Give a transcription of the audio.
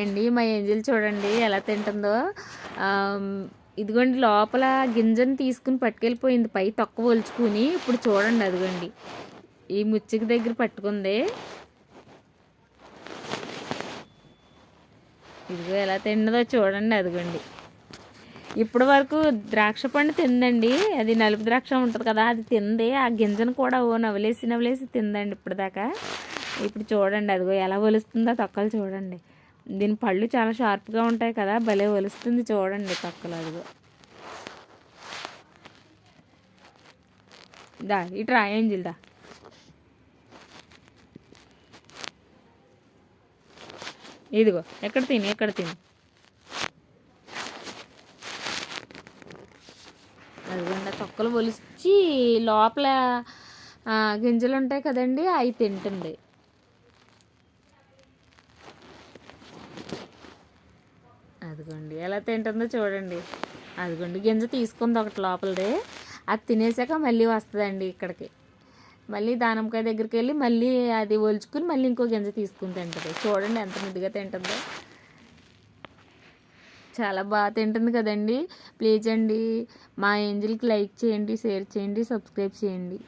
అండి. మా ఏంజిల్ చూడండి ఎలా తింటుందో. ఇదిగోండి లోపల గింజను తీసుకుని పట్టుకెళ్ళిపోయింది పై తొక్క ఒలుచుకుని. ఇప్పుడు చూడండి అదిగోండి ఈ ముచ్చికి దగ్గర పట్టుకుంది. ఇదిగో ఎలా తిన్నదో చూడండి అదిగోండి. ఇప్పటి వరకు ద్రాక్ష పండు తిందండి. అది నలుపు ద్రాక్ష ఉంటుంది కదా, అది తింది. ఆ గింజను కూడా నవలేసి తిందండి ఇప్పటిదాకా. ఇప్పుడు చూడండి అదిగో ఎలా ఒలుస్తుందో తొక్కలు చూడండి. దీని పళ్ళు చాలా షార్ప్గా ఉంటాయి కదా, భలే ఒలుస్తుంది చూడండి తొక్కలు. అదిగో దా ఇటు రా ఏంజిల్ దా. ఇదిగో ఎక్కడ తిని అదిగోండి తొక్కలు ఒలిచి లోపల గింజలు ఉంటాయి కదండి, అవి తింటుంది. అదిగోండి ఎలా తింటుందో చూడండి. అదిగోండి గింజ తీసుకుంది ఒకటి లోపలదే. అది తినేసాక మళ్ళీ వస్తుందండి ఇక్కడికి. మళ్ళీ దానిమ్మకాయ దగ్గరికి వెళ్ళి మళ్ళీ అది ఒలుచుకుని మళ్ళీ ఇంకో గింజ తీసుకుని తింటుంది. చూడండి ఎంత ముద్దుగా తింటుందో. చాలా బాగా తింటుంది కదండి. ప్లీజ్ అండి మా ఏంజిల్కి లైక్ చేయండి, షేర్ చేయండి, సబ్స్క్రైబ్ చేయండి.